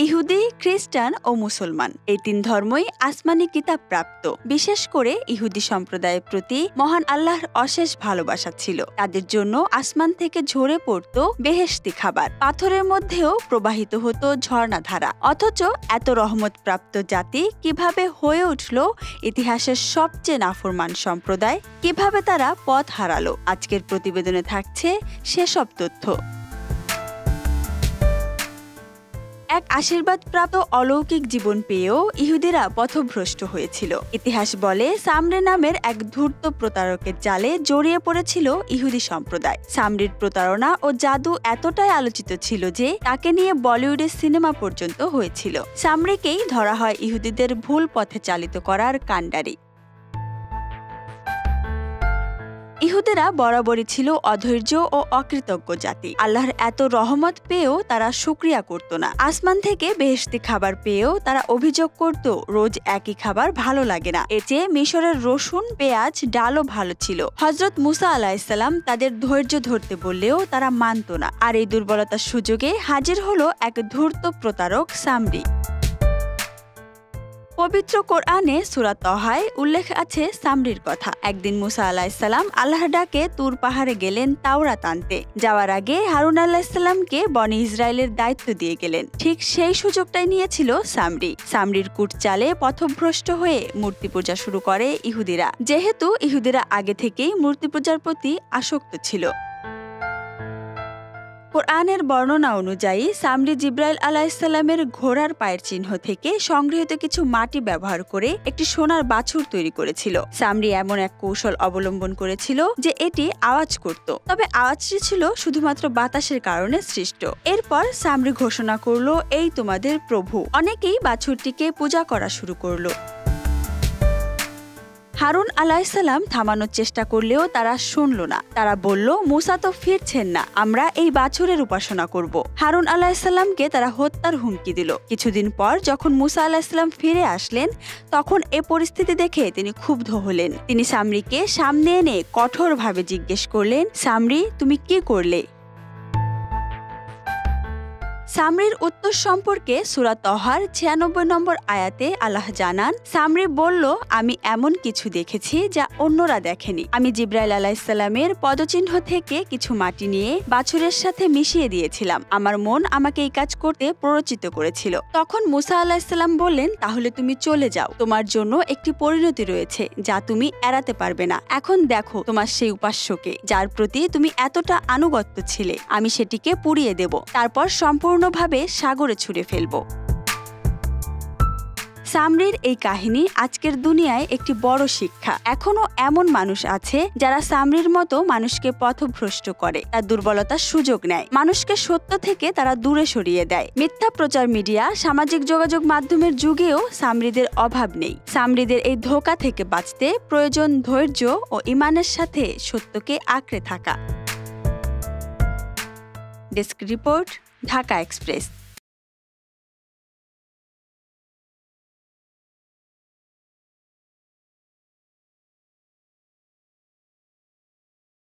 ইহুদি, খ্রিস্টান ও মুসলমান এই তিন ধর্মই আসমানি কিতাব প্রাপ্ত। বিশেষ করে ইহুদি সম্প্রদায়ের প্রতি মহান আল্লাহর অশেষ ভালোবাসা ছিল। তাদের জন্য আসমান থেকে ঝরে পড়ত বেহেশতি খাবার, পাথরের মধ্যেও প্রবাহিত হতো ঝর্ণাধারা। অথচ এত রহমত প্রাপ্ত জাতি কিভাবে হয়ে উঠল ইতিহাসের সবচেয়ে নাফরমান সম্প্রদায়? কিভাবে তারা পথ হারালো? আজকের প্রতিবেদনে থাকছে সেসব তথ্য। এক আশীর্বাদপ্রাপ্ত অলৌকিক জীবন পেয়েও ইহুদিরা পথভ্রষ্ট হয়েছিল। ইতিহাস বলে সামরে নামের এক ধূর্ত প্রতারকের জালে জড়িয়ে পড়েছিল ইহুদি সম্প্রদায়। সামরির প্রতারণা ও জাদু এতটাই আলোচিত ছিল যে তাকে নিয়ে বলিউডের সিনেমা পর্যন্ত হয়েছিল। সামরিকেই ধরা হয় ইহুদিদের ভুল পথে চালিত করার কাণ্ডারি। ইহুদিরা বরাবরই ছিল অধৈর্য ও অকৃতজ্ঞ জাতি। আল্লাহর এত রহমত পেয়েও তারা শুকরিয়া করত না। আসমান থেকে বেহেশতি খাবার পেয়েও তারা অভিযোগ করত রোজ একই খাবার ভালো লাগে না। এর চেয়ে মিশরের রসুন, পেঁয়াজ, ডালও ভালো ছিল। হযরত মুসা আলাইহিসসালাম তাদের ধৈর্য ধরতে বললেও তারা মানত না। আর এই দুর্বলতার সুযোগে হাজির হলো এক ধূর্ত প্রতারক সামরি। পবিত্র কোরআনে সূরা তহায় উল্লেখ আছে সামরির কথা। একদিন মুসা আলাইহিসসালাম আল্লাহর ডাকে তুর পাহাড়ে গেলেন তাওরাত আনতে। যাওয়ার আগে হারুন আলাইহিসসালামকে বনি ইসরায়েলের দায়িত্ব দিয়ে গেলেন। ঠিক সেই সুযোগটাই নিয়েছিল সামরি। সামরির কুটচালে পথভ্রষ্ট হয়ে মূর্তি পূজা শুরু করে ইহুদিরা। যেহেতু ইহুদিরা আগে থেকেই মূর্তি পূজার প্রতি আসক্ত ছিল। কোরআনের বর্ণনা অনুযায়ী সামরি জিব্রাইল আলাইহিসসালামের ঘোড়ার পায়ের চিহ্ন থেকে সংগৃহীত কিছু মাটি ব্যবহার করে একটি সোনার বাছুর তৈরি করেছিল। সামরি এমন এক কৌশল অবলম্বন করেছিল যে এটি আওয়াজ করত, তবে আওয়াজটি ছিল শুধুমাত্র বাতাসের কারণে সৃষ্ট। এরপর সামরি ঘোষণা করলো, এই তোমাদের প্রভু। অনেকেই বাছুরটিকে পূজা করা শুরু করলো। হারুন আলাইহিসসালাম থামানোর চেষ্টা করলেও তারা শুনল না। তারা বলল, মুসা তো ফিরছেন না, আমরা এই বাছুরের উপাসনা করব। হারুন আলাইহিসসালামকে তারা হত্যার হুমকি দিল। কিছুদিন পর যখন মুসা আলাইহিসসালাম ফিরে আসলেন, তখন এ পরিস্থিতি দেখে তিনি ক্ষুব্ধ হলেন। তিনি সামরিকে সামনে এনে কঠোরভাবে জিজ্ঞেস করলেন, সামরি, তুমি কি করলে? সামরির উত্তর সম্পর্কে সূরা তহার ৯৬ নম্বর আয়াতে আল্লাহ জানান, সামরি বলল, আমি এমন কিছু দেখেছি যা অন্যরা দেখেনি। আমি জিব্রাইল আলাইহিসসালামের পদচিহ্ন থেকে কিছু মাটি নিয়ে বাছুরের সাথে মিশিয়ে দিয়েছিলাম। আমার মন আমাকে এই কাজ করতে প্ররোচিত করেছিল। তখন মুসা আলাইহিসসালাম বললেন, তাহলে তুমি চলে যাও। তোমার জন্য একটি পরিণতি রয়েছে যা তুমি এড়াতে পারবে না। এখন দেখো তোমার সেই উপাস্যকে, যার প্রতি তুমি এতটা আনুগত্য ছিলে। আমি সেটিকে পুড়িয়ে দেব, তারপর সম্পূর্ণভাবে সাগরে ছুঁড়ে ফেলব। সামরির এই কাহিনী আজকের দুনিয়ায় একটি বড় শিক্ষা। এখনো এমন মানুষ আছে যারা সামরির মতো মানুষকে পথভ্রষ্ট করে, তার দুর্বলতার সুযোগ নেয়, মানুষকে সত্য থেকে তারা দূরে সরিয়ে দেয়। মিথ্যা প্রচার মিডিয়া, সামাজিক যোগাযোগ মাধ্যমের যুগেও সামরিদের অভাব নেই। সামরিদের এই ধোঁকা থেকে বাঁচতে প্রয়োজন ধৈর্য ও ঈমানের সাথে সত্যকে আঁকড়ে থাকা। Desk report, Dhaka express.